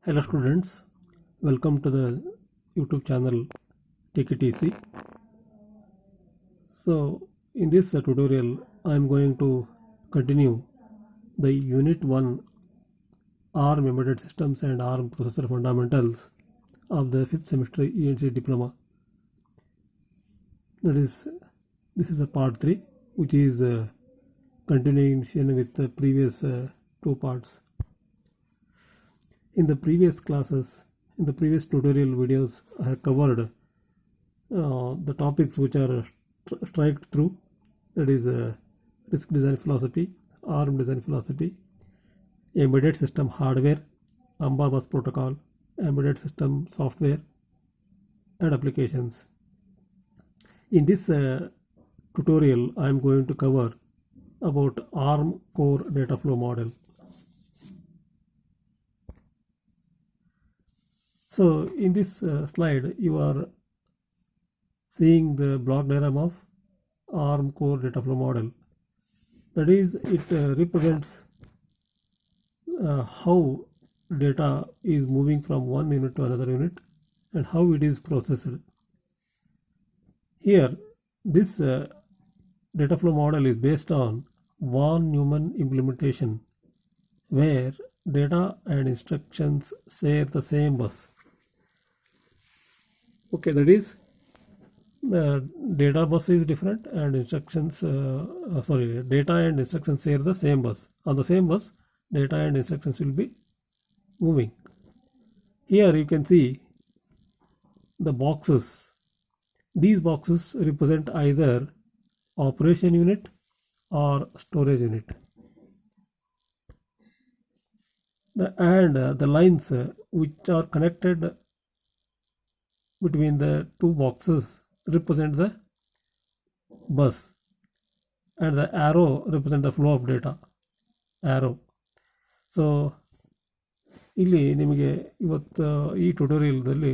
Hello students, welcome to the YouTube channel Take It Easy. So in this tutorial I am going to continue the Unit 1 ARM Embedded Systems and ARM Processor Fundamentals of the 5th semester ENC Diploma. This is a part 3 which is continuation with the previous two parts. In the previous classes, in the previous tutorial videos, I have covered the topics which are striked through, that is RISC design philosophy, ARM design philosophy, embedded system hardware, AMBA bus protocol, embedded system software and applications. In this tutorial, I am going to cover about ARM core data flow model. So in this slide, you are seeing the block diagram of ARM core data flow model. That is, it represents how data is moving from one unit to another unit and how it is processed. Here, this data flow model is based on von Neumann implementation, where data and instructions share the same bus. Okay, that is, the data bus is different and instructions, data and instructions share the same bus. On the same bus, data and instructions will be moving. Here you can see the boxes. These boxes represent either operation unit or storage unit. The lines which are connected between the two boxes represent the bus, and the arrow represent the flow of data arrow. So ಇಲ್ಲಿ ನಿಮಗೆ ಇವತ್ತು ಈ ಟ್ಯುಟೋರಿಯಲ್ದಲ್ಲಿ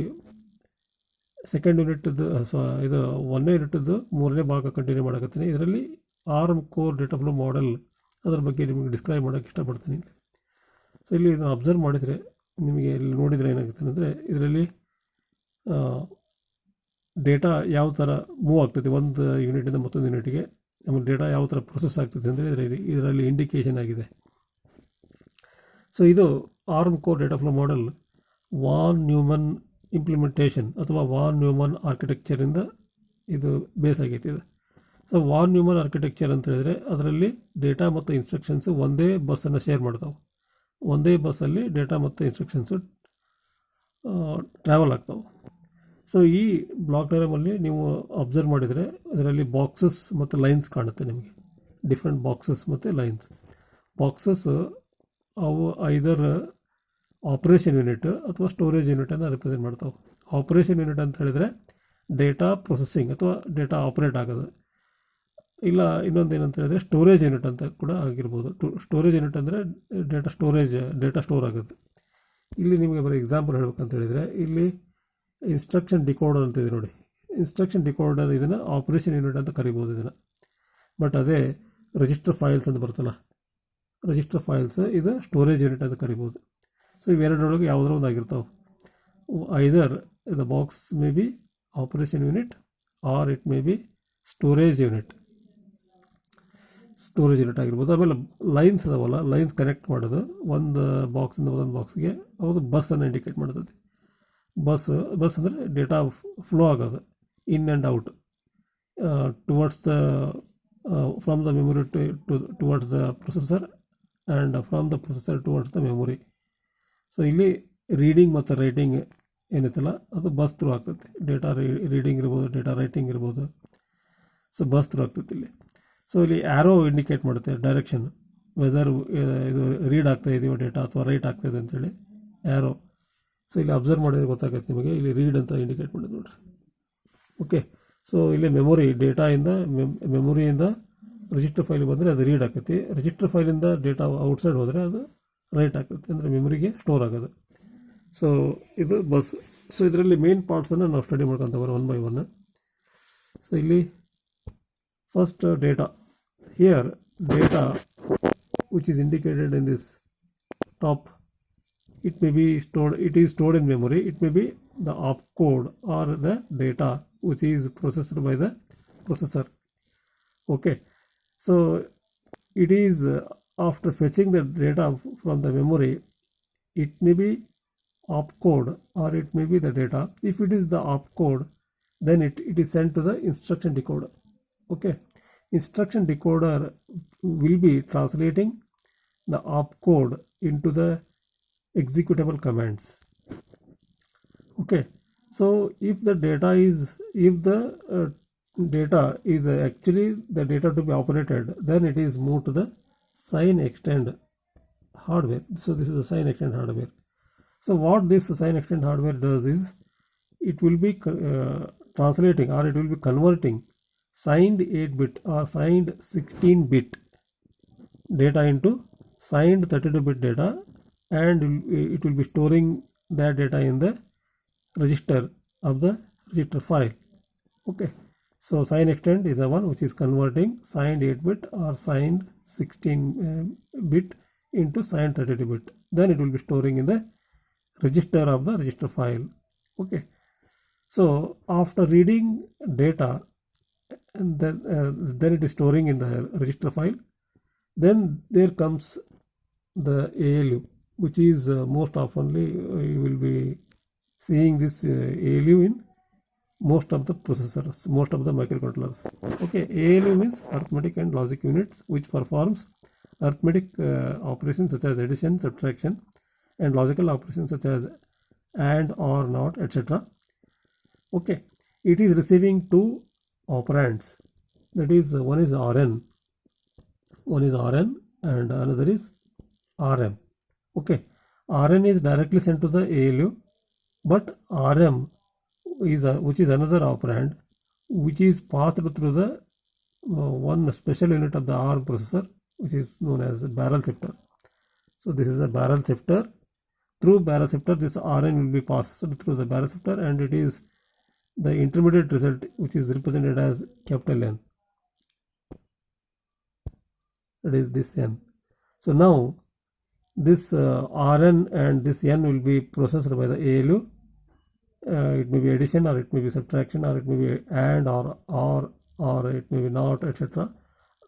second ಯೂನಿಟ್ದು ಇದು ಒಂದನೇ ಯೂನಿಟ್ದು ಮೂರನೇ ಭಾಗ continue ಮಾಡಕತ್ತೀನಿ. ಇದರಲ್ಲಿ arm core data flow model ಅದ್ರ ಬಗ್ಗೆ ನಿಮಗೆ ಡಿಸ್ಕ್ರೈಬ್ ಮಾಡೋಕ್ಕೆ ಇಷ್ಟಪಡ್ತೀನಿ. ಸೊ ಇಲ್ಲಿ ಇದನ್ನು ಅಬ್ಸರ್ವ್ ಮಾಡಿದರೆ ನಿಮಗೆ ಇಲ್ಲಿ ನೋಡಿದರೆ ಏನಾಗುತ್ತೆ ಅಂದರೆ, ಇದರಲ್ಲಿ ಡೇಟಾ ಯಾವ ಥರ ಮೂವ್ ಆಗ್ತೈತೆ ಒಂದು ಯೂನಿಟಿಂದ ಮತ್ತೊಂದು ಯೂನಿಟ್ಗೆ, ನಮಗೆ ಡೇಟಾ ಯಾವ ಥರ ಪ್ರೊಸೆಸ್ ಆಗ್ತೈತೆ ಅಂದರೆ ಇದರಲ್ಲಿ ಇಂಡಿಕೇಶನ್ ಆಗಿದೆ. ಸೊ ಇದು ARM core data flow model von Neumann implementation ಅಥವಾ ವಾನ್ ನ್ಯೂಮನ್ ಆರ್ಕಿಟೆಕ್ಚರಿಂದ ಇದು ಬೇಸ್ ಆಗೈತೆ ಇದು. ಸೊ ವಾನ್ ನ್ಯೂಮನ್ ಆರ್ಕಿಟೆಕ್ಚರ್ ಅಂತ ಹೇಳಿದರೆ ಅದರಲ್ಲಿ ಡೇಟಾ ಮತ್ತು ಇನ್ಸ್ಟ್ರಕ್ಷನ್ಸು ಒಂದೇ ಬಸ್ಸನ್ನು ಶೇರ್ ಮಾಡ್ತಾವೆ. ಒಂದೇ ಬಸ್ಸಲ್ಲಿ ಡೇಟಾ ಮತ್ತು ಇನ್ಸ್ಟ್ರಕ್ಷನ್ಸು ಟ್ರಾವೆಲ್ ಆಗ್ತಾವೆ. ಸೊ ಈ ಬ್ಲಾಕ್ ಡಯಾಗ್ರಾಮಲ್ಲಿ ನೀವು ಅಬ್ಸರ್ವ್ ಮಾಡಿದರೆ ಅದರಲ್ಲಿ ಬಾಕ್ಸಸ್ ಮತ್ತು ಲೈನ್ಸ್ ಕಾಣುತ್ತೆ ನಿಮಗೆ, ಡಿಫ್ರೆಂಟ್ ಬಾಕ್ಸಸ್ ಮತ್ತು ಲೈನ್ಸ್. ಬಾಕ್ಸಸ್ ಅವು ಐದರ್ ಆಪ್ರೇಷನ್ ಯೂನಿಟ್ ಅಥವಾ ಸ್ಟೋರೇಜ್ ಯೂನಿಟನ್ನು ರೆಪ್ರೆಸೆಂಟ್ ಮಾಡ್ತಾವೆ. ಆಪ್ರೇಷನ್ ಯೂನಿಟ್ ಅಂತ ಹೇಳಿದರೆ ಡೇಟಾ ಪ್ರೊಸೆಸಿಂಗ್ ಅಥವಾ ಡೇಟಾ ಆಪ್ರೇಟ್ ಆಗೋದು. ಇಲ್ಲ ಇನ್ನೊಂದು ಏನಂತ ಹೇಳಿದ್ರೆ ಸ್ಟೋರೇಜ್ ಯೂನಿಟ್ ಅಂತ ಕೂಡ ಆಗಿರ್ಬೋದು. ಸ್ಟೋರೇಜ್ ಯೂನಿಟ್ ಅಂದರೆ ಡೇಟಾ ಸ್ಟೋರ್ ಆಗೋದು. ಇಲ್ಲಿ ನಿಮಗೆ ಬರೀ ಎಕ್ಸಾಂಪಲ್ ಹೇಳ್ಬೇಕಂತ ಹೇಳಿದರೆ, ಇಲ್ಲಿ ಇನ್ಸ್ಟ್ರಕ್ಷನ್ ಡಿಕೋಡರ್ ಅಂತ ಇದೆ ನೋಡಿ. ಇನ್ಸ್ಟ್ರಕ್ಷನ್ ಡಿಕೋಡರ್ ಇದನ್ನು ಆಪ್ರೇಷನ್ ಯೂನಿಟ್ ಅಂತ ಕರಿಬೋದು ಇದನ್ನು. ಬಟ್ ಅದೇ ರಿಜಿಸ್ಟರ್ ಫೈಲ್ಸ್ ಅಂತ ಬರ್ತಲ್ಲ, ರಿಜಿಸ್ಟರ್ ಫೈಲ್ಸ್ ಇದು ಸ್ಟೋರೇಜ್ ಯೂನಿಟ್ ಅಂತ ಕರಿಬೋದು. ಸೊ ಇವೆರಡರೊಳಗೆ ಯಾವುದೋ ಒಂದು ಆಗಿರ್ತಾವೆ. Either the box may be operation unit or it may be storage unit ಆಗಿರ್ಬೋದು. ಆಮೇಲೆ ಲೈನ್ಸ್ ಅದಾವಲ್ಲ, ಲೈನ್ಸ್ ಕನೆಕ್ಟ್ ಮಾಡೋದು ಒಂದು ಬಾಕ್ಸಿಂದ ಒಂದೊಂದು ಬಾಕ್ಸ್ಗೆ, ಅದು ಬಸ್ಸನ್ನು ಇಂಡಿಕೇಟ್ ಮಾಡ್ತದೆ. ಬಸ್ ಅಂದರೆ ಡೇಟಾ ಫ್ಲೋ ಆಗೋದು in and out towards the from the memory towards the processor and from the processor towards the memory. So ಇಲ್ಲಿ ರೀಡಿಂಗ್ ಮತ್ತು ರೈಟಿಂಗ್ ಏನೈತಲ್ಲ ಅದು ಬಸ್ ಥ್ರೂ ಆಗ್ತೈತೆ. ಡೇಟಾ ರೀಡಿಂಗ್ ಇರ್ಬೋದು, ಡೇಟಾ ರೈಟಿಂಗ್ ಇರ್ಬೋದು. ಸೊ ಬಸ್ ಥ್ರೂ ಆಗ್ತೈತೆ ಇಲ್ಲಿ. ಸೊ ಇಲ್ಲಿ ಆ್ಯರೋ ಇಂಡಿಕೇಟ್ ಮಾಡುತ್ತೆ ಡೈರೆಕ್ಷನ್, ವೆದರ್ ಇದು ರೀಡ್ ಆಗ್ತಾ ಇದೆಯೋ ಡೇಟಾ ಅಥವಾ ರೈಟ್ ಆಗ್ತಾಯಿದೆ ಅಂತೇಳಿ ಆ್ಯರೋ. ಸೊ ಇಲ್ಲಿ ಅಬ್ಸರ್ವ್ ಮಾಡಿದ್ರೆ ಗೊತ್ತಾಗುತ್ತೆ ನಿಮಗೆ, ಇಲ್ಲಿ ರೀಡ್ ಅಂತ ಇಂಡಿಕೇಟ್ ಮಾಡಿದೆ ನೋಡಿರಿ. ಓಕೆ, ಸೊ ಇಲ್ಲಿ ಮೆಮೊರಿ ಡೇಟಾಯಿಂದ ಮೆಮೊರಿಯಿಂದ ರಿಜಿಸ್ಟರ್ ಫೈಲ್ ಬಂದರೆ ಅದು ರೀಡ್ ಆಗ್ತೈತಿ. ರಿಜಿಸ್ಟರ್ ಫೈಲಿಂದ ಡೇಟಾ ಔಟ್ಸೈಡ್ ಹೋದರೆ ಅದು ರೈಟ್ ಆಗ್ತೈತಿ, ಅಂದರೆ ಮೆಮೊರಿಗೆ ಸ್ಟೋರ್ ಆಗೋದು. ಸೊ ಇದು ಬಸ್. ಸೊ ಇದರಲ್ಲಿ ಮೇನ್ ಪಾರ್ಟ್ಸನ್ನು ನಾವು ಸ್ಟಡಿ ಮಾಡ್ಕೊತ ಬರೋ ಒನ್ ಬೈ ಒನ್. ಸೊ ಇಲ್ಲಿ first data. Here data which is indicated in this top it may be stored, it is stored in memory, it may be the opcode or the data which is processed by the processor. Okay, so it is after fetching the data from the memory, it may be opcode or it may be the data. If it is the opcode, then it is sent to the instruction decoder. Okay, instruction decoder will be translating the opcode into the executable commands. Okay, so if the data is actually the data to be operated, then it is moved to the sign extend hardware. So this is a sign extend hardware. So what this sign extend hardware does is it will be translating or it will be converting signed 8-bit or signed 16-bit data into signed 32-bit data, and it will be storing that data in the register of the register file. Okay, so sign extend is the one which is converting signed 8-bit or signed 16-bit into signed 32-bit. Then it will be storing in the register of the register file. Okay, so after reading data, and then it is storing in the register file. Then there comes the ALU, which is most oftenly you will be seeing this ALU in most of the processors, most of the microcontrollers. Okay, ALU means arithmetic and logic units, which performs arithmetic operations such as addition, subtraction, and logical operations such as and, or, not, etc. Okay, it is receiving two operands, that is one is Rn and another is Rm. Okay, Rn is directly sent to the ALU, but Rm is which is another operand which is passed through the one special unit of the ARM processor, which is known as barrel shifter. So this is a barrel shifter. Through barrel shifter, this Rn will be passed through the barrel shifter, and it is the intermediate result which is represented as capital N, that is this N. So now this Rn and this N will be processed by the ALU. It may be addition or it may be subtraction or it may be and or it may be not, etc.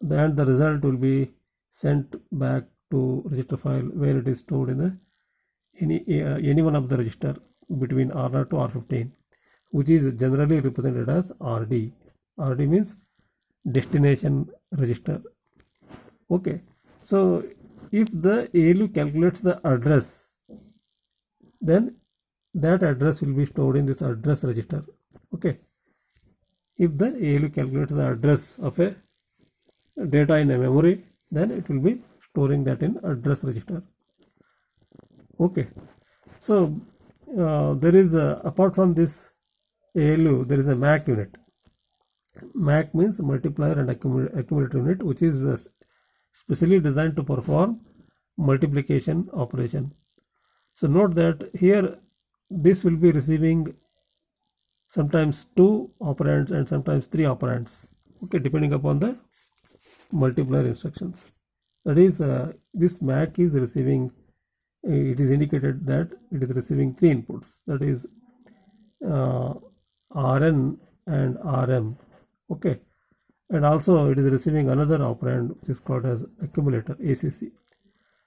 And the result will be sent back to register file where it is stored in any one of the register between R0 to R15, which is generally represented as RD. RD means destination register. Okay, so if the ALU calculates the address, then that address will be stored in this address register. Okay, if the ALU calculates the address of a data in a memory, then it will be storing that in address register. Okay, so there is apart from this ALU, there is a MAC unit. MAC means multiplier and accumulator unit, which is specially designed to perform multiplication operation. So note that here this will be receiving sometimes 2 operands and sometimes 3 operands, okay, depending upon the multiplier instructions. That is this MAC is receiving, it is indicated that it is receiving 3 inputs, that is Rn and Rm. Okay, and also it is receiving another operand which is called as accumulator, ACC.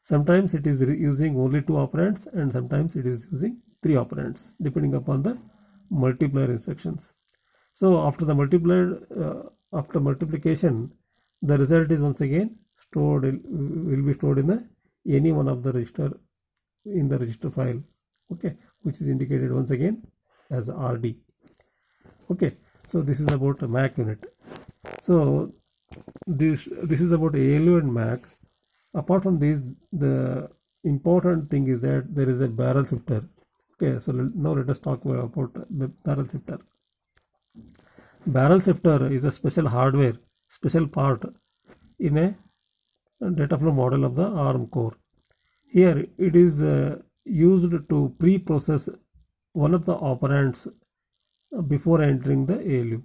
Sometimes it is using only 2 operands and sometimes it is using 3 operands depending upon the multiplier instructions. So after the after multiplication, the result is once again stored, will be stored in any one of the register in the register file, okay, which is indicated once again as RD. Okay, so this is about a MAC unit. So this is about ALU and MAC. Apart from this, the important thing is that there is a barrel shifter. Okay, so now let us talk about the barrel shifter. Barrel shifter is a special hardware, special part in a data flow model of the ARM core. Here it is used to pre-process one of the operands before entering the ALU.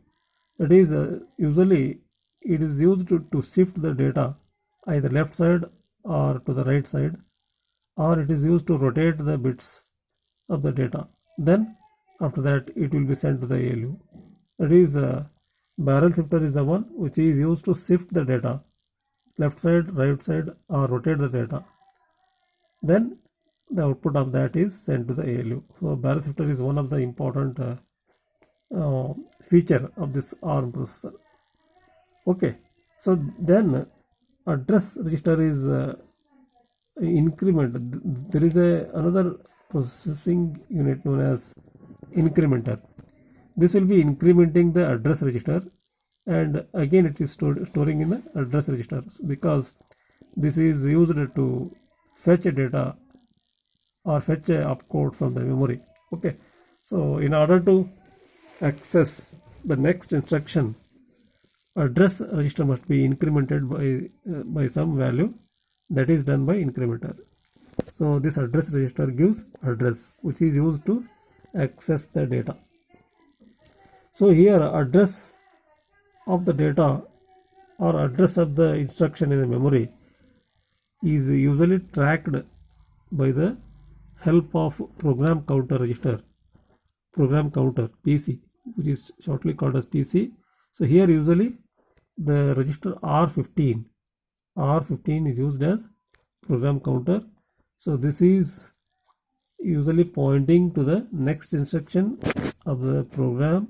That is usually it is used to shift the data either left side or to the right side or it is used to rotate the bits of the data. Then after that it will be sent to the ALU. That is, barrel shifter is the one which is used to shift the data left side, right side, or rotate the data. Then the output of that is sent to the ALU. So barrel shifter is one of the important feature of this ARM processor. Okay, so then address register is increment. There is another processing unit known as incrementer. This will be incrementing the address register, and again it is storing in the address register, because this is used to fetch a data or fetch a opcode from the memory. Okay, so in order to access the next instruction, address register must be incremented by some value. That is done by incrementer. So this address register gives address which is used to access the data. So here address of the data or address of the instruction in the memory is usually tracked by the help of program counter register, program counter PC, which is shortly called as PC. So here usually the register R15 is used as program counter. So this is usually pointing to the next instruction of the program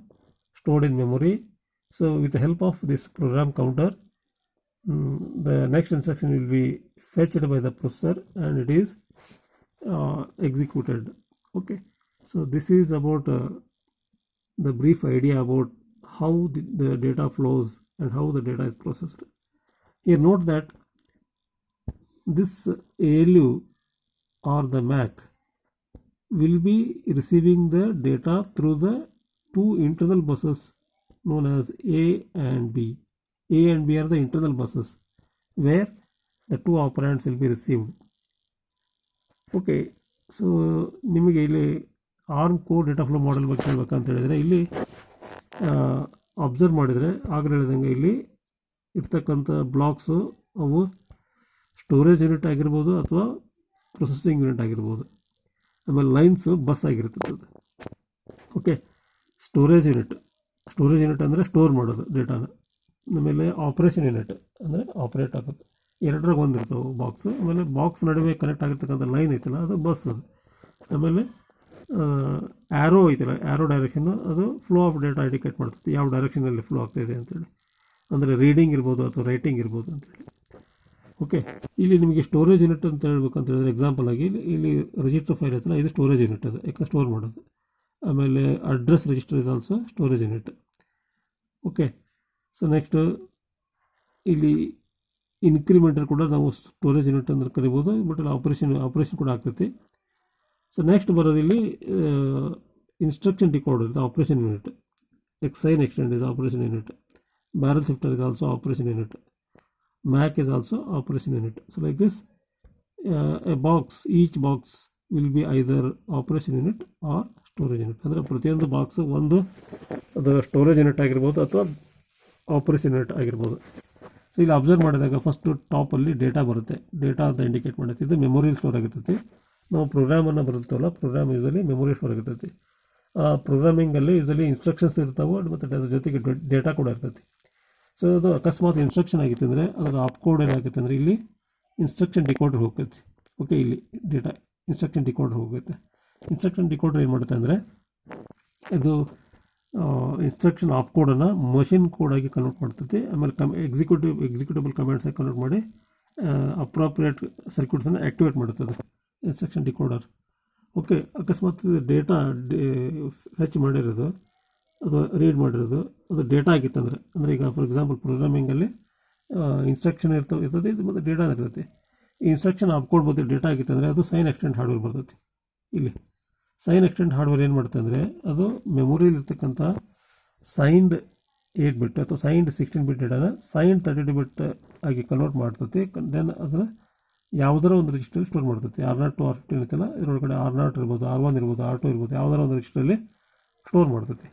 stored in memory. So with the help of this program counter, the next instruction will be fetched by the processor and it is executed. Okay, so this is about the brief idea about how the data flows and how the data is processed. Here note that this ALU or the MAC will be receiving the data through the two internal buses known as A and B. A and B are the internal buses where the two operands will be received. Okay, so ನಿಮಗೆ ಇಲ್ಲಿ arm core data flow model ಬಗ್ಗೆ ಹೇಳ್ಬೇಕಂತ ಹೇಳಿದರೆ, ಇಲ್ಲಿ observe ಮಾಡಿದರೆ ಆಗಲೇ ಹೇಳಿದಂಗೆ ಇಲ್ಲಿ ಇರ್ತಕ್ಕಂಥ ಬ್ಲಾಕ್ಸು ಅವು ಸ್ಟೋರೇಜ್ ಯೂನಿಟ್ ಆಗಿರ್ಬೋದು ಅಥವಾ ಪ್ರೊಸೆಸಿಂಗ್ ಯೂನಿಟ್ ಆಗಿರ್ಬೋದು. ಆಮೇಲೆ ಲೈನ್ಸು ಬಸ್ ಆಗಿರ್ತದೆ. ಓಕೆ, ಸ್ಟೋರೇಜ್ ಯೂನಿಟ್ ಅಂದರೆ ಸ್ಟೋರ್ ಮಾಡೋದು ಡೇಟಾನ. ಆಮೇಲೆ ಆಪ್ರೇಷನ್ ಯೂನಿಟ್ ಅಂದರೆ ಆಪ್ರೇಟ್ ಆಗೋದು. ಎರಡರಾಗ ಒಂದಿರ್ತಾವೆ ಬಾಕ್ಸು. ಆಮೇಲೆ ಬಾಕ್ಸ್ ನಡುವೆ ಕನೆಕ್ಟ್ ಆಗಿರ್ತಕ್ಕಂಥ ಲೈನ್ ಐತಲ್ಲ ಅದು ಬಸ್ ಅದು. ಆಮೇಲೆ ಆ್ಯರೋ ಐತಲ್ಲ, ಆ್ಯರೋ ಡೈರೆಕ್ಷನ್ನು ಅದು ಫ್ಲೋ ಆಫ್ ಡೇಟಾ ಇಂಡಿಕೇಟ್ ಮಾಡ್ತದೆ, ಯಾವ ಡೈರೆಕ್ಷನಲ್ಲಿ ಫ್ಲೋ ಆಗ್ತಾಯಿದೆ ಅಂತೇಳಿ. ಅಂದರೆ ರೀಡಿಂಗ್ ಇರ್ಬೋದು ಅಥವಾ ರೈಟಿಂಗ್ ಇರ್ಬೋದು ಅಂತೇಳಿ. ಓಕೆ, ಇಲ್ಲಿ ನಿಮಗೆ ಸ್ಟೋರೇಜ್ ಯೂನಿಟ್ ಅಂತ ಹೇಳ್ಬೇಕಂತ ಹೇಳಿದ್ರೆ ಎಕ್ಸಾಂಪಲ್ ಆಗಿ ಇಲ್ಲಿ ರಿಜಿಸ್ಟರ್ ಫೈಲ್ ಐತಲ್ಲ, ಇದು ಸ್ಟೋರೇಜ್ ಯೂನಿಟ್ ಅದು, ಯಾಕೆ ಸ್ಟೋರ್ ಮಾಡೋದು. ಆಮೇಲೆ address register is also storage unit. Okay, so next ಇಲ್ಲಿ ಇನ್ಕ್ರಿಮೆಂಟರ್ ಕೂಡ ನಾವು ಸ್ಟೋರೇಜ್ ಯೂನಿಟ್ ಅಂದ್ರೆ ಕರಿಬೋದು, ಬಟ್ ಅಲ್ಲಿ ಆಪ್ರೇಷನ್ ಕೂಡ ಆಗ್ತೈತಿ. ಸೊ ನೆಕ್ಸ್ಟ್ ಬರೋದು ಇಲ್ಲಿ ಇನ್ಸ್ಟ್ರಕ್ಷನ್ ಡಿಕೋಡರ್ ಇದು operation unit. Exine extend is operation unit. Barrel shifter is also operation unit. MAC is also operation unit. So like this, each box will be either operation unit or storage unit. ಅಂದರೆ ಪ್ರತಿಯೊಂದು box ಒಂದು ಅದು storage unit ಆಗಿರ್ಬೋದು ಅಥವಾ operation unit ಆಗಿರ್ಬೋದು. So ಇಲ್ಲಿ observe ಮಾಡಿದಾಗ first ಟಾಪಲ್ಲಿ data ಬರುತ್ತೆ, ಡೇಟಾ ಅಂತ ಇಂಡಿಕೇಟ್ ಮಾಡುತ್ತೆ. ಇದು ಮೆಮೊರಿ ಸ್ಟೋರ್ ಆಗಿರ್ತೈತಿ. ನಾವು ಪ್ರೋಗ್ರಾಮನ್ನು ಬರುತ್ತಲ್ಲ, ಪ್ರೋಗ್ರಾಮ್ ಯೂಸಲಿ ಮೆಮೊರಿ ಸ್ಟೋರ್ ಆಗಿರ್ತೈತಿ. ಪ್ರೋಗ್ರಾಮಿಂಗಲ್ಲಿ ಯೂಸಲಿ ಇನ್ಸ್ಟ್ರಕ್ಷನ್ಸ್ ಇರ್ತಾವೆ ಮತ್ತು ಅದ್ರ ಜೊತೆಗೆ ಡೇಟಾ ಕೂಡ ಇರ್ತೈತಿ. ಸೊ ಅದು ಅಕಸ್ಮಾತ್ ಇನ್ಸ್ಟ್ರಕ್ಷನ್ ಆಗಿತ್ತು ಅಂದರೆ ಅದರ ಆಪ್ಕೋಡ್ ಏನಾಗುತ್ತೆ ಅಂದರೆ ಇಲ್ಲಿ ಇನ್ಸ್ಟ್ರಕ್ಷನ್ ಡಿಕೋಡರ್ ಹೋಗುತ್ತೆ. ಓಕೆ, ಇಲ್ಲಿ ಡೇಟಾ ಇನ್ಸ್ಟ್ರಕ್ಷನ್ ಡಿಕೋಡರ್ ಹೋಗುತ್ತೆ. ಇನ್ಸ್ಟ್ರಕ್ಷನ್ ಡಿಕೋಡರ್ ಏನು ಮಾಡುತ್ತೆ ಅಂದರೆ ಇದು ಇನ್ಸ್ಟ್ರಕ್ಷನ್ ಆಪ್ಕೋಡನ್ನು ಮಷಿನ್ ಕೋಡಾಗಿ ಕನ್ವರ್ಟ್ ಮಾಡ್ತೈತಿ. ಆಮೇಲೆ ಎಕ್ಸಿಕ್ಯೂಟಬಲ್ ಕಮಾಂಡ್ಸಾಗಿ ಕನ್ವರ್ಟ್ ಮಾಡಿ ಅಪ್ರಾಪ್ರಿಯೇಟ್ ಸರ್ಕ್ಯೂಟ್ಸನ್ನು ಆ್ಯಕ್ಟಿವೇಟ್ ಮಾಡುತ್ತದೆ ಇನ್ಸ್ಟ್ರಕ್ಷನ್ ಡಿಕೋಡರ್. ಓಕೆ, ಅಕಸ್ಮಾತ್ ಡೇಟಾ ಫೆಚ್ ಮಾಡಿರೋದು ಅಥವಾ ರೀಡ್ ಮಾಡಿರೋದು ಅದು ಡೇಟಾ ಆಗಿತ್ತಂದರೆ, ಅಂದರೆ ಈಗ ಫಾರ್ ಎಕ್ಸಾಂಪಲ್ ಪ್ರೋಗ್ರಾಮಿಂಗಲ್ಲಿ ಇನ್ಸ್ಟ್ರಕ್ಷನ್ ಇರ್ತದೆ ಮತ್ತು ಡೇಟಾ ಇರ್ತೈತಿ. ಈ ಇನ್ಸ್ಟ್ರಕ್ಷನ್ ಆಪ್ಕೋಡ್ ಮತ್ತು ಡೇಟಾ ಆಗಿತ್ತಂದರೆ ಅದು ಸೈನ್ ಎಕ್ಸ್ಟೆಂಡ್ ಹಾರ್ಡ್ವೇರ್ ಬರ್ತೈತಿ. ಇಲ್ಲಿ ಸೈನ್ ಎಕ್ಸ್ಟೆಂಡ್ ಹಾರ್ಡ್ವೇರ್ ಏನು ಮಾಡುತ್ತೆ ಅಂದರೆ ಅದು ಮೆಮೊರಿಲಿರ್ತಕ್ಕಂಥ ಸೈನ್ಡ್ 8 ಬಿಟ್ ಅಥವಾ ಸೈನ್ಡ್ 16 ಬಿಟ್ ಡೇಟಾನ ಸೈನ್ಡ್ 32 ಬಿಟ್ ಆಗಿ ಕನ್ವರ್ಟ್ ಮಾಡ್ತೈತಿ. ದೆನ್ ಅದನ್ನು ಯಾವುದರ ಒಂದು ರಿಜಿಸ್ಟ್ರಲ್ಲಿ ಸ್ಟೋರ್ ಮಾಡ್ತೈತಿ. R0 to R15 ಇರ್ತಲ್ಲ, ಇದರೊಳಗಡೆ R0 ಇರ್ಬೋದು, R1 ಇರ್ಬೋದು, R2 ಇರ್ಬೋದು, ಯಾವುದರ ಒಂದು ರಿಜಿಸ್ಟ್ರಲ್ಲಿ ಸ್ಟೋರ್ ಮಾಡ್ತೈತಿ.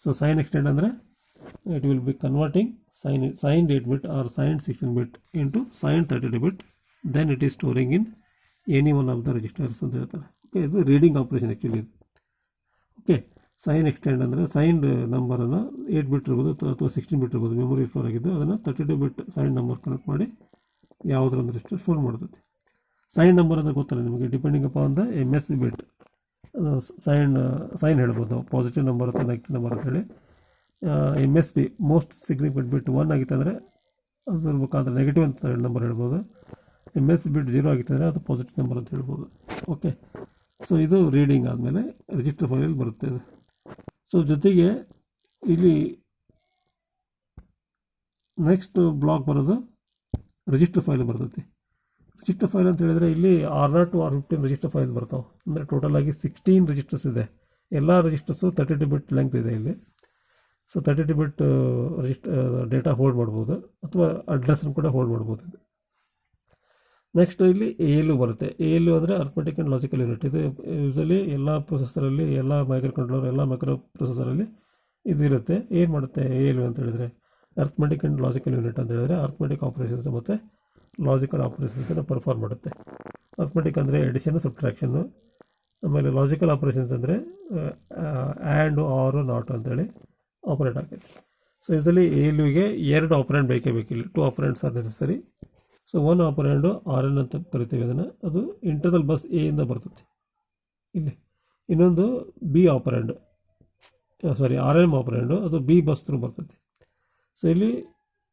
ಸೊ ಸೈನ್ ಎಕ್ಸ್ಟೆಂಡ್ ಅಂದರೆ it will be converting signed 8 bit or signed 16 bit into signed 32 bit. Then it is storing in any one of the registers ಅಂತ ಹೇಳ್ತಾರೆ. ಓಕೆ, ಇದು ರೀಡಿಂಗ್ ಆಪ್ರೇಷನ್ ಆ್ಯಕ್ಚುಲಿ ಇದು. ಓಕೆ, ಸೈನ್ ಎಕ್ಸ್ಟೆಂಡ್ ಅಂದರೆ signed ನಂಬರನ್ನು 8 ಬಿಟ್ ಇರ್ಬೋದು ಅಥವಾ 16 ಬಿಟ್ ಇರ್ಬೋದು, ಮೆಮೊರಿ ಸ್ಟೋರ್ ಆಗಿದ್ದು ಅದನ್ನು 32 ಬಿಟ್ ಸೈನ್ ನಂಬರ್ ಕನೆಕ್ಟ್ ಮಾಡಿ ಯಾವುದರೊಂದು ರಿಜಿಸ್ಟರ್ ಸ್ಟೋರ್ ಮಾಡ್ತೈತಿ. ಸೈನ್ ನಂಬರ್ ಅಂದರೆ ಗೊತ್ತಲ್ಲ ನಿಮಗೆ, depending upon the MSB bit sign ಹೇಳ್ಬೋದು ನಾವು, ಪಾಸಿಟಿವ್ ನಂಬರ್ ಅಥವಾ ನೆಗೆಟಿವ್ ನಂಬರ್ ಅಂತೇಳಿ. MSB ಮೋಸ್ಟ್ ಸಿಗ್ನಿಫಿಕೆಂಟ್ ಬಿಟ್ 1 ಆಗಿತ್ತು ಅಂದರೆ ಅದ್ರ ಮುಖಾಂತರ ನೆಗೆಟಿವ್ ಅಂತ ನಂಬರ್ ಹೇಳ್ಬೋದು. MSB ಬಿಟ್ 0 ಆಗಿತ್ತಂದರೆ ಅದು ಪಾಸಿಟಿವ್ ನಂಬರ್ ಅಂತ ಹೇಳ್ಬೋದು. ಓಕೆ, ಸೊ ಇದು ರೀಡಿಂಗ್ ಆದಮೇಲೆ ರಿಜಿಸ್ಟರ್ ಫೈಲಲ್ಲಿ ಬರುತ್ತೆ ಇದು. ಸೊ ಜೊತೆಗೆ ಇಲ್ಲಿ ನೆಕ್ಸ್ಟ್ ಬ್ಲಾಕ್ ಬರೋದು ರಿಜಿಸ್ಟರ್ ಫೈಲ್ ಬರ್ತೈತಿ. ರಿಜಿಸ್ಟರ್ ಫೈಲ್ ಅಂತ ಹೇಳಿದರೆ ಇಲ್ಲಿ R0 to R15 register file ಬರ್ತಾವೆ. ಅಂದರೆ ಟೋಟಲ್ ಆಗಿ 16 ರಿಜಿಸ್ಟರ್ಸ್ ಇದೆ. ಎಲ್ಲ ರಿಜಿಸ್ಟರ್ಸು 32 ಬಿಟ್ ಲೆಂತ್ ಇದೆ ಇಲ್ಲಿ. ಸೊ 32 ಬಿಟ್ ಡೇಟಾ ಹೋಲ್ಡ್ ಮಾಡ್ಬೋದು ಅಥವಾ ಅಡ್ರೆಸ್ಸನ್ನು ಕೂಡ ಹೋಲ್ಡ್ ಮಾಡ್ಬೋದು. ನೆಕ್ಸ್ಟ್ ಇಲ್ಲಿ ALU ಬರುತ್ತೆ. ALU ಅಂದರೆ ಅರ್ಥಮೆಟಿಕ್ ಆ್ಯಂಡ್ ಲಾಜಿಕಲ್ ಯೂನಿಟ್. ಇದು ಯೂಸಲಿ ಎಲ್ಲ ಪ್ರೊಸೆಸರಲ್ಲಿ, ಎಲ್ಲ ಮೈಕ್ರೋ ಕಂಟ್ರೋಲರ್, ಎಲ್ಲ ಮೈಕ್ರೋ ಪ್ರೊಸೆಸರಲ್ಲಿ ಇದು ಇರುತ್ತೆ. ಏನು ಮಾಡುತ್ತೆ ALU ಅಂತ ಹೇಳಿದರೆ ಅರ್ಥಮೆಟಿಕ್ ಆ್ಯಂಡ್ ಲಾಜಿಕಲ್ ಯೂನಿಟ್ ಅಂತ ಹೇಳಿದರೆ ಅರ್ಥಮೆಟಿಕ್ ಆಪರೇಷನ್ಸ್ ಮತ್ತು ಲಾಜಿಕಲ್ ಆಪರೇಷನ್ಸನ್ನು ಪರ್ಫಾರ್ಮ್ ಮಾಡುತ್ತೆ. ಅರ್ಥಮೆಟಿಕ್ ಅಂದರೆ ಎಡಿಷನ್, ಸಬ್ಟ್ರಾಕ್ಷನ್ನು. ಆಮೇಲೆ ಲಾಜಿಕಲ್ ಆಪರೇಷನ್ಸ್ ಅಂದರೆ ಆ್ಯಂಡ್, ಆರ್, ನಾಟ್ ಅಂತೇಳಿ ಆಪರೇಟ್ ಆಗುತ್ತೆ. ಸೊ ಇದರಲ್ಲಿ ALUಗೆ 2 ಆಪರೆಂಡ್ ಬೇಕೇ ಬೇಕಿಲ್ಲ, 2 ಆಪರೆಂಡ್ಸ್ ಆರ್ ನೆಸೆಸರಿ. ಸೊ 1 ಆಪರೆಂಡು RN ಅಂತ ಕರಿತೀವಿ ಅದನ್ನು, ಅದು ಇಂಟರ್ನಲ್ ಬಸ್ A ಇಂದ ಬರ್ತದೆ ಇಲ್ಲಿ. ಇನ್ನೊಂದು B ಆಪರೆಂಡ್, RM ಆಪರೆಂಡು, ಅದು B ಬಸ್ ಥ್ರೂ ಬರ್ತದೆ. ಸೊ ಇಲ್ಲಿ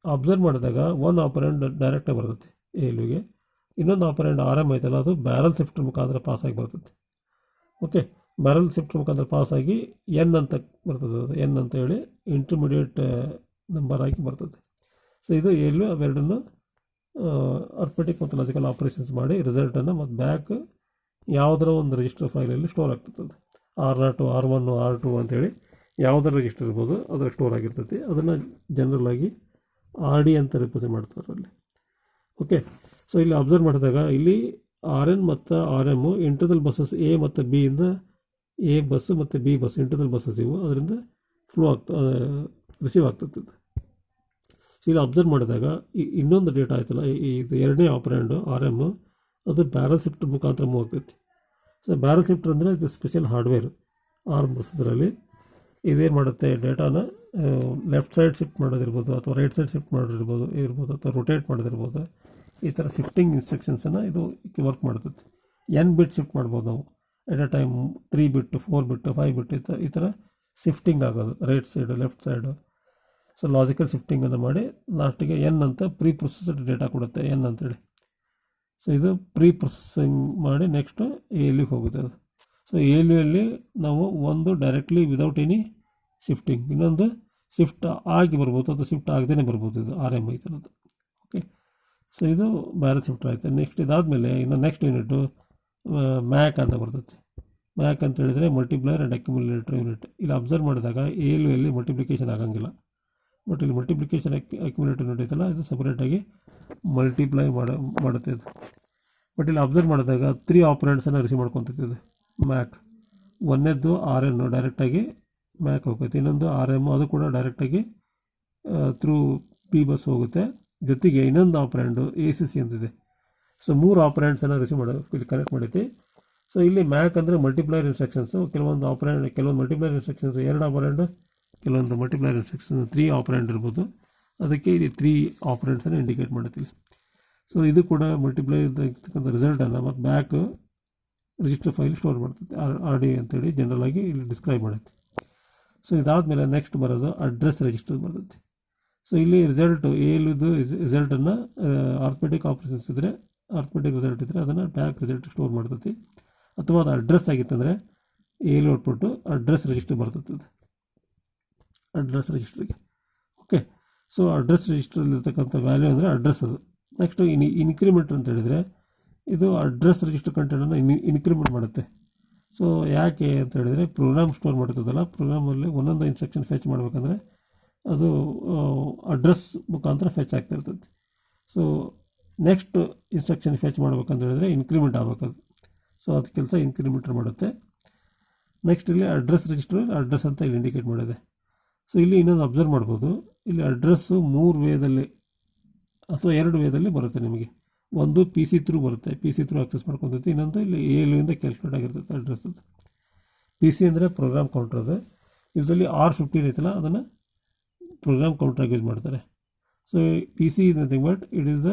ಅಬ್ಸರ್ವ್ ಮಾಡಿದಾಗ 1 ಆಪರೆಂಡ್ ಡೈರೆಕ್ಟಾಗಿ ಬರ್ತದೆ ALUಗೆ. ಇನ್ನೊಂದು ಆಪರೆಂಡ್ RM ಐತಲ್ಲ, ಅದು ಬ್ಯಾರಲ್ ಶಿಫ್ಟ್ ಮುಖಾಂತರ ಪಾಸಾಗಿ ಬರ್ತದೆ. ಓಕೆ, ಬ್ಯಾರಲ್ ಶಿಫ್ಟ್ ಮುಖಾಂತರ ಪಾಸಾಗಿ N ಅಂತ ಬರ್ತದೆ, ಅದು N ಅಂತ ಹೇಳಿ ಇಂಟರ್ಮೀಡಿಯೇಟ್ ನಂಬರ್ ಆಗಿ ಬರ್ತದೆ. ಸೊ ಇದು ALU ಅವೆರಡನ್ನು ಅರ್ಥಮೆಟಿಕ್ ಮತ್ತು ಲಾಜಿಕಲ್ ಆಪರೇಷನ್ಸ್ ಮಾಡಿ ರಿಸಲ್ಟನ್ನು ಮತ್ತು ಬ್ಯಾಕ್ ಯಾವುದರ ಒಂದು register ಫೈಲಲ್ಲಿ store ಆಗ್ತಿರ್ತದೆ. R0, R1, R2 ಅಂತೇಳಿ ಯಾವುದರ ರಿಜಿಸ್ಟರ್ ಇರ್ಬೋದು ಅದರ ಸ್ಟೋರ್ ಆಗಿರ್ತೈತಿ. ಅದನ್ನು ಜನರಲ್ ಆಗಿ RD ಅಂತ ರಿಪ್ರೆಸೆಂಟ್ ಮಾಡ್ತಾರೆ ಅಲ್ಲಿ. ಓಕೆ, ಸೊ ಇಲ್ಲಿ ಅಬ್ಸರ್ವ್ ಮಾಡಿದಾಗ ಇಲ್ಲಿ RN ಮತ್ತು RM ಇಂಟರ್ನಲ್ ಬಸ್ಸಸ್ A ಮತ್ತು B ಇಂದ A ಬಸ್ಸು ಮತ್ತು B ಬಸ್ ಇಂಟರ್ನಲ್ ಬಸ್ಸಸ್ ಇವು, ಅದರಿಂದ ರಿಸೀವ್ ಆಗ್ತದೆ. ಸೊ ಇಲ್ಲಿ ಅಬ್ಸರ್ವ್ ಮಾಡಿದಾಗ ಇನ್ನೊಂದು ಡೇಟಾ ಆಯ್ತಲ್ಲ, ಇದು 2ನೇ ಆಪರೆಂಡು RM, ಅದು ಬ್ಯಾರಲ್ ಶಿಫ್ಟ್ ಮುಖಾಂತರ ಮೂವ್ ಆಗ್ತೈತಿ. ಸೊ ಬ್ಯಾರಲ್ ಶಿಫ್ಟರ್ ಅಂದರೆ ಇದು ಸ್ಪೆಷಲ್ ಹಾರ್ಡ್ವೇರ್ ARM ಪ್ರೊಸೆಸರಲ್ಲಿ. ಇದೇನು ಮಾಡುತ್ತೆ, ಡೇಟಾನ ಲೆಫ್ಟ್ ಸೈಡ್ ಶಿಫ್ಟ್ ಮಾಡೋದಿರ್ಬೋದು ಅಥವಾ ರೈಟ್ ಸೈಡ್ ಶಿಫ್ಟ್ ಮಾಡೋದಿರ್ಬೋದು ಅಥವಾ ರೊಟೇಟ್ ಮಾಡೋದಿರ್ಬೋದು. ಈ ಥರ ಶಿಫ್ಟಿಂಗ್ ಇನ್ಸ್ಟ್ರಕ್ಷನ್ಸನ್ನು ಇದು ವರ್ಕ್ ಮಾಡ್ತೈತಿ. N ಬಿಟ್ ಶಿಫ್ಟ್ ಮಾಡ್ಬೋದು ನಾವು ಎಟ್ ಅ ಟೈಮ್, 3 ಬಿಟ್, 4 ಬಿಟ್, 5 ಬಿಟ್ ಈ ಥರ ಶಿಫ್ಟಿಂಗ್ ಆಗೋದು, right side, left side. So logical ಶಿಫ್ಟಿಂಗನ್ನು ಮಾಡಿ ಲಾಸ್ಟಿಗೆ N ಅಂತ ಪ್ರೀ ಪ್ರೊಸೆಸ್ಡ್ ಡೇಟಾ ಕೊಡುತ್ತೆ, N ಅಂತೇಳಿ. ಸೊ ಇದು ಪ್ರೀ ಪ್ರೊಸೆಸಿಂಗ್ ಮಾಡಿ ನೆಕ್ಸ್ಟ್ ALUಗೆ ಹೋಗುತ್ತೆ ಅದು. ಸೊ ALUಯಲ್ಲಿ ನಾವು ಒಂದು ಡೈರೆಕ್ಟ್ಲಿ ವಿದೌಟ್ ಎನಿ ಶಿಫ್ಟಿಂಗ್, ಇನ್ನೊಂದು ಶಿಫ್ಟ್ ಆಗಿ ಬರ್ಬೋದು ಅಥವಾ ಶಿಫ್ಟ್ ಆಗದೇ ಬರ್ಬೋದು. ಇದು RM ಐತಲ್ಲದು. ಓಕೆ, ಸೊ ಇದು ಬ್ಯಾರಲ್ ಶಿಫ್ಟರ್ ಆಯಿತು. ನೆಕ್ಸ್ಟ್ ಇದಾದಮೇಲೆ ಇನ್ನು ನೆಕ್ಸ್ಟ್ ಯೂನಿಟು ಮ್ಯಾಕ್ ಅಂತ ಬರ್ತೈತಿ. ಮ್ಯಾಕ್ ಅಂತ ಹೇಳಿದರೆ ಮಲ್ಟಿಪ್ಲೈಯರ್ ಆ್ಯಂಡ್ ಅಕ್ಯುಮುಲೇಟರ್ ಯೂನಿಟ್. ಇಲ್ಲಿ ಅಬ್ಸರ್ವ್ ಮಾಡಿದಾಗ ALUಯಲ್ಲಿ ಮಲ್ಟಿಪ್ಲಿಕೇಶನ್ ಆಗಂಗಿಲ್ಲ, ಬಟ್ ಇಲ್ಲಿ ಮಲ್ಟಿಪ್ಲಿಕೇಶನ್ ಅಕ್ಯುಮುಲೇಟರ್ ಯೂನಿಟ್ ಐತಲ್ಲ, ಇದು ಸಪ್ರೇಟಾಗಿ ಮಲ್ಟಿಪ್ಲೈ ಮಾಡುತ್ತೆ ಇದು. ಬಟ್ ಇಲ್ಲಿ ಅಬ್ಸರ್ವ್ ಮಾಡಿದಾಗ 3 ಆಪರೆಂಡ್ಸನ್ನು ರಿಸೀವ್ ಮಾಡ್ಕೊತೈತಿ ಇದು ಮ್ಯಾಕ್. ಒಂದನೇದ್ದು RN ಡೈರೆಕ್ಟಾಗಿ ಮ್ಯಾಕ್ ಹೋಗುತ್ತೆ, ಇನ್ನೊಂದು RM ಅದು ಕೂಡ ಡೈರೆಕ್ಟಾಗಿ ಥ್ರೂ B ಬಸ್ ಹೋಗುತ್ತೆ. ಜೊತೆಗೆ ಇನ್ನೊಂದು ಆಪರೆಂಡು ACC ಅಂತಿದೆ. ಸೊ 3 ಆಪರೆಂಡ್ಸನ್ನು ರಿಸೀವ್ ಇಲ್ಲಿ ಕನೆಕ್ಟ್ ಮಾಡೈತಿ. ಸೊ ಇಲ್ಲಿ ಮ್ಯಾಕ್ ಅಂದರೆ ಮಲ್ಟಿಪ್ಲೈಯರ್ ಇನ್ಸ್ಟ್ರಕ್ಷನ್ಸು, ಕೆಲವೊಂದು ಮಲ್ಟಿಪ್ಲೈಯರ್ ಇನ್ಸ್ಟ್ರಕ್ಷನ್ಸ್ 2 ಆಪರೆಂಡು, ಕೆಲವೊಂದು ಮಲ್ಟಿಪ್ಲೈಯರ್ ಇನ್ಸ್ಟ್ರಕ್ಷನ್ 3 ಆಪರೆಂಡ್ ಇರ್ಬೋದು. ಅದಕ್ಕೆ ಇಲ್ಲಿ 3 ಆಪರೆಂಡ್ಸನ್ನು ಇಂಡಿಕೇಟ್ ಮಾಡುತ್ತೀವಿ. ಸೊ ಇದು ಕೂಡ ಮಲ್ಟಿಪ್ಲೈ ಇರ್ತಕ್ಕಂಥ ರಿಸಲ್ಟನ್ನು ಮತ್ತು ಬ್ಯಾಕ್ ರಿಜಿಸ್ಟರ್ ಫೈಲ್ ಸ್ಟೋರ್ ಮಾಡ್ತೈತೆ, RD ಅಂತೇಳಿ ಜನರಲ್ ಆಗಿ ಇಲ್ಲಿ ಡಿಸ್ಕ್ರೈಬ್ ಮಾಡುತ್ತೆ. ಸೊ ಇದಾದಮೇಲೆ ನೆಕ್ಸ್ಟ್ ಬರೋದು ಅಡ್ರೆಸ್ ರಿಜಿಸ್ಟರ್ ಬರ್ತೈತಿ. ಸೊ ಇಲ್ಲಿ ALUದು ರಿಸಲ್ಟನ್ನು ಅರ್ಥಮೆಟಿಕ್ ಆಪರೇಷನ್ಸ್ ಇದ್ದರೆ, ಅರ್ಥಮೆಟಿಕ್ ರಿಸಲ್ಟ್ ಇದ್ದರೆ ಅದನ್ನು ಬ್ಯಾಕ್ ರಿಸಲ್ಟ್ ಸ್ಟೋರ್ ಮಾಡ್ತೈತಿ. ಅಥವಾ ಅದು ಅಡ್ರೆಸ್ ಆಗಿತ್ತಂದರೆ ALU ಔಟ್ಪುಟ್ಟು ಅಡ್ರೆಸ್ ರಿಜಿಸ್ಟರ್ ಬರ್ತೈತಿ, ಅಡ್ರೆಸ್ ರಿಜಿಸ್ಟ್ರಿಗೆ. ಓಕೆ, ಸೊ ಅಡ್ರೆಸ್ ರಿಜಿಸ್ಟ್ರಲ್ಲಿರ್ತಕ್ಕಂಥ ವ್ಯಾಲ್ಯೂ ಅಂದರೆ ಅಡ್ರೆಸ್ ಅದು. ನೆಕ್ಸ್ಟು ಇನ್ಕ್ರಿಮೆಂಟ್ ಅಂತ ಹೇಳಿದರೆ ಇದು ಅಡ್ರೆಸ್ ರಿಜಿಸ್ಟರ್ ಕಂಟೆಂಟನ್ನು ಇನ್ಕ್ರಿಮೆಂಟ್ ಮಾಡುತ್ತೆ. ಸೊ ಯಾಕೆ ಅಂತ ಹೇಳಿದರೆ ಪ್ರೋಗ್ರಾಮ್ ಸ್ಟೋರ್ ಮಾಡ್ತದಲ್ಲ, ಪ್ರೋಗ್ರಾಮಲ್ಲಿ ಒಂದೊಂದು ಇನ್ಸ್ಟ್ರಕ್ಷನ್ ಫೆಚ್ ಮಾಡಬೇಕಂದ್ರೆ ಅದು ಅಡ್ರೆಸ್ ಮುಖಾಂತರ ಫೆಚ್ ಆಗ್ತಿರ್ತೈತಿ. ಸೊ ನೆಕ್ಸ್ಟ್ ಇನ್ಸ್ಟ್ರಕ್ಷನ್ ಫೆಚ್ ಮಾಡ್ಬೇಕಂತ ಹೇಳಿದರೆ ಇನ್ಕ್ರಿಮೆಂಟ್ ಆಗಬೇಕದು. ಸೊ ಅದು ಕೆಲಸ ಇನ್ಕ್ರಿಮೆಂಟರ್ ಮಾಡುತ್ತೆ. ನೆಕ್ಸ್ಟ್ ಇಲ್ಲಿ ಅಡ್ರೆಸ್ ರಿಜಿಸ್ಟರ್ ಅಡ್ರೆಸ್ ಅಂತ ಇಲ್ಲಿ ಇಂಡಿಕೇಟ್ ಮಾಡಿದೆ. ಸೊ ಇಲ್ಲಿ ಇನ್ನೊಂದು ಅಬ್ಸರ್ವ್ ಮಾಡ್ಬೋದು, ಇಲ್ಲಿ ಅಡ್ರೆಸ್ಸು 3 ವೇದಲ್ಲಿ ಅಥವಾ 2 ವೇದಲ್ಲಿ ಬರುತ್ತೆ ನಿಮಗೆ. ಒಂದು ಪಿ ಸಿ ಥ್ರೂ ಬರುತ್ತೆ, ಪಿ ಸಿ ಥ್ರೂ ಆಕ್ಸೆಸ್ ಮಾಡ್ಕೊತೈತಿ. ಇನ್ನೊಂದು ಇಲ್ಲಿ ALU ಕ್ಯಾಲ್ಕುಲೇಟ್ ಆಗಿರ್ತೈತೆ ಅಡ್ರೆಸ್. ಅದು ಪಿ ಸಿ ಅಂದರೆ ಪ್ರೋಗ್ರಾಮ್ ಕೌಂಟರ್. ಅದು ಯೂಸಲಿ R15 ಐತಲ್ಲ ಅದನ್ನು ಪ್ರೋಗ್ರಾಮ್ ಕೌಂಟ್ರಾಗಿ ಯೂಸ್ ಮಾಡ್ತಾರೆ. So P C is nothing but it is the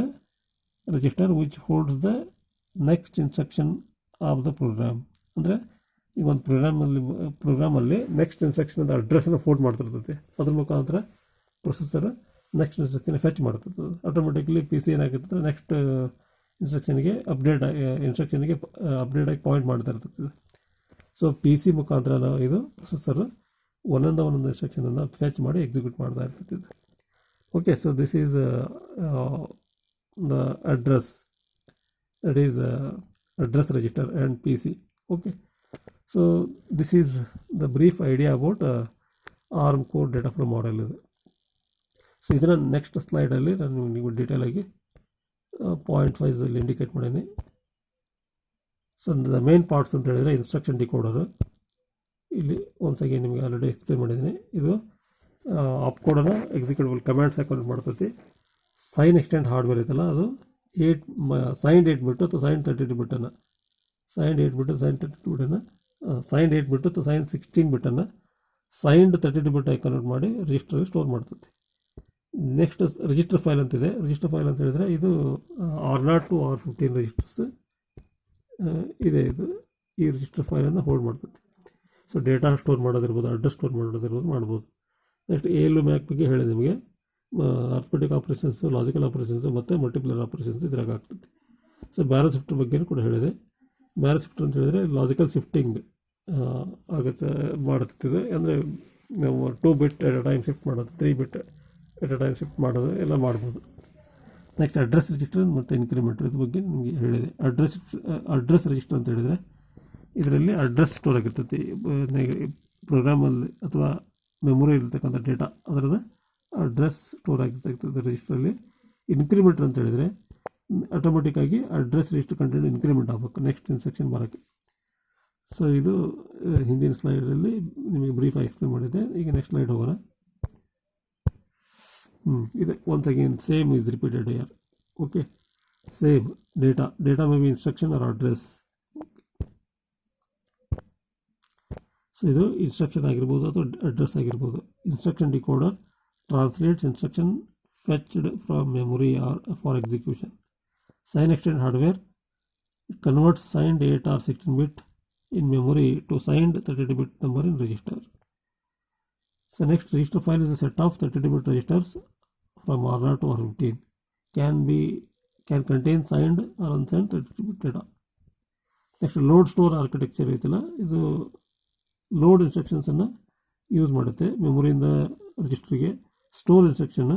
register which holds the next instruction of the program. ಅಂದರೆ ಈಗ ಒಂದು ಪ್ರೋಗ್ರಾಮಲ್ಲಿ ನೆಕ್ಸ್ಟ್ ಇನ್ಸ್ಟ್ರಕ್ಷನ್ ಅಡ್ರೆಸ್ಸನ್ನು ಫೋಲ್ಡ್ ಮಾಡ್ತಿರ್ತೈತಿ. ಅದ್ರ ಮುಖಾಂತರ ಪ್ರೊಸೆಸರ್ ನೆಕ್ಸ್ಟ್ ಇನ್ಸ್ಟ್ರಕ್ಷನ್ ಫೆಚ್ ಮಾಡ್ತಿರ್ತದೆ. Automatically P C ಏನಾಗಿರ್ತದೆ next ಇನ್ಸ್ಟ್ರಕ್ಷನ್ಗೆ update ಆಗಿ ಪಾಯಿಂಟ್ ಮಾಡ್ತಾ ಇರ್ತದೆ. ಸೊ ಪಿ ಸಿ ಮುಖಾಂತರ ನಾವು ಇದು ಪ್ರೊಸೆಸರ್ ಒಂದೊಂದು ಇನ್ಸ್ಟ್ರಕ್ಷನನ್ನು ಫೆಚ್ ಮಾಡಿ ಎಕ್ಸಿಕ್ಯೂಟ್ ಮಾಡ್ತಾ ಇರ್ತೈತಿ. Okay, so this is the address, that is address register and PC. Okay, so this is the brief idea about ARM core data flow model ಇದೆ. So ಇದನ್ನು next ಸ್ಲೈಡಲ್ಲಿ ನಾನು ನಿಮಗೆ ಡೀಟೇಲಾಗಿ ಪಾಯಿಂಟ್ ವೈಸಲ್ಲಿ ಇಂಡಿಕೇಟ್ ಮಾಡೀನಿ. So the main parts ಅಂತ ಹೇಳಿದರೆ instruction ಡಿಕೋಡರು. ಇಲ್ಲಿ ಒಂದ್ಸಗಿ ನಿಮಗೆ already explain ಮಾಡಿದ್ದೀನಿ. ಇದು ಆಪ್ಕೋಡನ್ನು ಎಕ್ಸಿಕ್ಯೂಟಿಬಲ್ ಕಮ್ಯಾಂಡ್ಸ್ ಹಾಕೊಂಡು ಮಾಡ್ತೈತಿ. ಸೈನ್ ಎಕ್ಸ್ಟೆಂಡ್ ಹಾರ್ಡ್ವೇರ್ ಐತಲ್ಲ ಅದು ಸೈನ್ಡ್ 8 ಬಿಟ್ಟು ಅಥವಾ ಸೈನ್ 32 ಬಿಟ್ಟನ್ನು ಸೈನ್ಡ್ 8 ಬಿಟ್ಟು ಸೈನ್ 32 ಬಿಟ್ಟನ್ನು ಸೈನ್ಡ್ 8 ಬಿಟ್ಟು ಅಥವಾ ಸೈನ್ 16 ಬಿಟ್ಟನ್ನು ಸೈನ್ಡ್ 32 ಬಿಟ್ ಆಗಿ ಕನ್ವರ್ಟ್ ಮಾಡಿ ರಿಜಿಸ್ಟ್ರಲ್ಲಿ ಸ್ಟೋರ್ ಮಾಡ್ತೈತಿ. ನೆಕ್ಸ್ಟ್ ರಿಜಿಸ್ಟರ್ ಫೈಲ್ ಅಂತಿದೆ. ರಿಜಿಸ್ಟರ್ ಫೈಲ್ ಅಂತ ಹೇಳಿದರೆ ಇದು R0 to R15 ರಿಜಿಸ್ಟರ್ಸ್ ಇದೆ. ಇದು ಈ ರಿಜಿಸ್ಟರ್ ಫೈಲನ್ನು ಹೋಲ್ಡ್ ಮಾಡ್ತೈತಿ. ಸೊ ಡೇಟಾ ಸ್ಟೋರ್ ಮಾಡೋದಿರ್ಬೋದು, ಅಡ್ರೆಸ್ ಸ್ಟೋರ್ ಮಾಡೋದಿರ್ಬೋದು ಮಾಡ್ಬೋದು. ನೆಕ್ಸ್ಟ್ ALU ಮ್ಯಾಕ್ ಬಗ್ಗೆ ಹೇಳಿದೆ ನಿಮಗೆ. ಅರ್ಥಮೆಟಿಕ್ ಆಪ್ರೇಷನ್ಸು, ಲಾಜಿಕಲ್ ಆಪ್ರೇಷನ್ಸು ಮತ್ತು ಮಲ್ಟಿಪ್ಲರ್ ಆಪ್ರೇಷನ್ಸ್ ಇದ್ರಾಗ ಆಗ್ತದೆ. ಸೊ ಬ್ಯಾರೋ ಶಿಫ್ಟರ್ ಬಗ್ಗೆಯೂ ಕೂಡ ಹೇಳಿದೆ. ಬ್ಯಾರೋ ಶಿಫ್ಟರ್ ಅಂತ ಹೇಳಿದರೆ ಲಾಜಿಕಲ್ ಶಿಫ್ಟಿಂಗ್ ಆಗುತ್ತೆ ಮಾಡುತ್ತಿದೆ. ಅಂದರೆ ನಾವು 2 ಬಿಟ್ ಎಟ್ ಅ ಟೈಮ್ ಶಿಫ್ಟ್ ಮಾಡೋದು, 3 ಬಿಟ್ ಎಟ್ ಅ ಟೈಮ್ ಶಿಫ್ಟ್ ಮಾಡೋದು ಎಲ್ಲ ಮಾಡ್ಬೋದು. ನೆಕ್ಸ್ಟ್ ಅಡ್ರೆಸ್ ರಿಜಿಸ್ಟರ್ ಮತ್ತು ಇನ್ಕ್ರಿಮೆಂಟರ್ ಇದ್ರ ಬಗ್ಗೆ ನಿಮಗೆ ಹೇಳಿದೆ. ಅಡ್ರೆಸ್ ರಿಜಿಸ್ಟರ್ ಅಂತ ಹೇಳಿದರೆ ಇದರಲ್ಲಿ ಅಡ್ರೆಸ್ ಸ್ಟೋರ್ ಆಗಿರ್ತೈತಿ ಪ್ರೋಗ್ರಾಮಲ್ಲಿ ಅಥವಾ ಮೆಮೊರಿ ಇರ್ತಕ್ಕಂಥ ಡೇಟಾ ಅದರದ್ದು ಅಡ್ರೆಸ್ ಸ್ಟೋರ್ ಆಗಿರ್ತಕ್ಕಂಥದ್ದು ರಿಜಿಸ್ಟ್ರಲ್ಲಿ. ಇನ್ಕ್ರಿಮೆಂಟರ್ ಅಂತ ಹೇಳಿದರೆ ಆಟೋಮೆಟಿಕ್ಕಾಗಿ ಅಡ್ರೆಸ್ ರಿಜಿಸ್ಟರ್ ಕಂಟೆಂಟ್ ಇನ್ಕ್ರಿಮೆಂಟ್ ಆಗಬೇಕು ನೆಕ್ಸ್ಟ್ ಇನ್ಸ್ಟ್ರಕ್ಷನ್ ಬರೋಕ್ಕೆ. ಸೊ ಇದು ಹಿಂದಿನ ಸ್ಲೈಡಲ್ಲಿ ನಿಮಗೆ ಬ್ರೀಫಾಗಿ ಎಕ್ಸ್ಪ್ಲೇನ್ ಮಾಡಿದ್ದೆ. ಈಗ ನೆಕ್ಸ್ಟ್ ಸ್ಲೈಡ್ ಹೋಗೋಣ. ಇದೆ once again same is repeated here. Okay, same data may be instruction or address. So ಇದು ಇನ್ಸ್ಟ್ರಕ್ಷನ್ ಆಗಿರ್ಬೋದು ಅಥವಾ ಅಡ್ರೆಸ್ ಆಗಿರ್ಬೋದು. Instruction decoder translates instruction fetched from memory or for execution. Sign extend hardware converts signed 8 or 16 bit in memory to signed 32 bit number in register. So next, register file is a set of 32 bit registers from R0 to R15 can contain signed or unsigned 32 bit data. Next, load store architecture ಐತಲ್ಲ, ಇದು load ಇನ್ಸ್ಟ್ರಕ್ಷನ್ಸನ್ನು use ಮಾಡುತ್ತೆ ಮೆಮೊರಿಯಿಂದ ರಿಜಿಸ್ಟ್ರಿಗೆ. Store instruction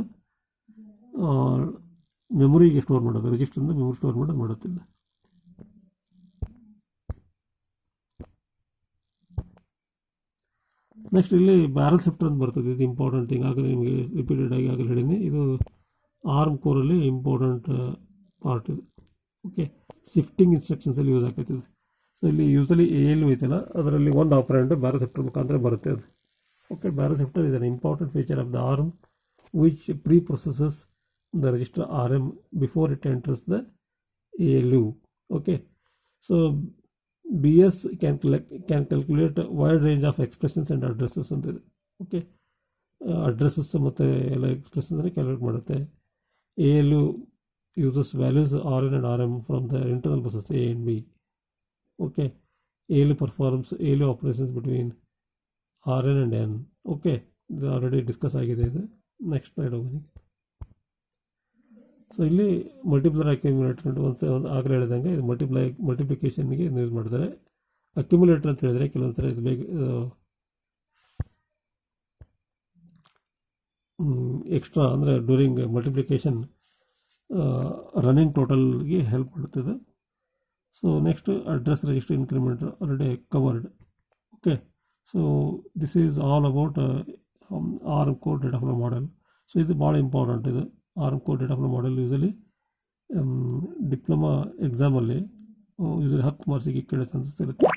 ಮೆಮೊರಿಗೆ store ಮಾಡೋದು, ರಿಜಿಸ್ಟ್ರಿಂದ memory store ಮಾಡೋದು ಮಾಡುತ್ತಿಲ್ಲ. Next ಇಲ್ಲಿ barrel shifter ಅಂತ ಬರ್ತದೆ. ಇದು ಇಂಪಾರ್ಟೆಂಟ್ ಥಿಂಗ್. ಆಗಲೇ ನಿಮಗೆ ರಿಪೀಟೆಡ್ ಆಗಿ ಆಗಲೇ ಹೇಳಿದ್ದೀನಿ. ಇದು ARM ಕೋರಲ್ಲಿ ಇಂಪಾರ್ಟೆಂಟ್ ಪಾರ್ಟ್ ಇದು. ಓಕೆ, ಶಿಫ್ಟಿಂಗ್ ಇನ್ಸ್ಟ್ರಕ್ಷನ್ಸಲ್ಲಿ ಯೂಸ್ ಆಗ್ತೈತಿದೆ. ಸೊ ಇಲ್ಲಿ ಯೂಸಲಿ ALU ಐತಲ್ಲ ಅದರಲ್ಲಿ ಒಂದು ಆಪರೆಂಟ್ ಬ್ಯಾರಲ್ ಶಿಫ್ಟರ್ ಮುಖಾಂತರ ಬರುತ್ತೆ ಅದು. Okay, barrel shifter is an important feature of the ARM which pre-processes the register RM before it enters the ALU. Okay, so BS can calculate a wide range of expressions and addresses ಅಂತ ಇದೆ. Okay, addresses ಮತ್ತು ಎಲ್ಲ ಎಕ್ಸ್ಪ್ರೆಷನ್ಸನ್ನು calculate ಮಾಡುತ್ತೆ. ALU uses values RN and RM from the internal buses A and B. Okay, ALU performs ALU operations between RN and N. Okay, ಇದು already discuss ಆಗಿದೆ. ಇದು next slide ಹೋಗಿ. So ಇಲ್ಲಿ ಮಲ್ಟಿಪ್ಲರ್ accumulator ಒಂದು ಆಗಲೇ ಹೇಳಿದಂಗೆ ಇದು ಮಲ್ಟಿಪ್ಲಿಕೇಶನ್ಗೆ ಯೂಸ್ ಮಾಡ್ತಾರೆ. ಅಕ್ಯುಮುಲೇಟರ್ ಅಂತ ಹೇಳಿದರೆ ಕೆಲವೊಂದು ಸರಿ ಇದು ಬೇಗ ಎಕ್ಸ್ಟ್ರಾ ಅಂದರೆ ಡ್ಯೂರಿಂಗ್ ಮಲ್ಟಿಪ್ಲಿಕೇಶನ್ ರನ್ನಿಂಗ್ ಟೋಟಲ್ಗೆ ಹೆಲ್ಪ್ ಮಾಡುತ್ತದೆ. So next address register incrementer already covered. Okay, so this is all about ARM core data flow model. So ಇದು ಭಾಳ ಇಂಪಾರ್ಟೆಂಟ್. ಇದು ARM core data flow model usually diploma ಎಕ್ಸಾಮಲ್ಲಿ usually 10 ಮಾರ್ಕ್ಸಿಗೆ ಕೇಳೋ chances ಇರುತ್ತೆ.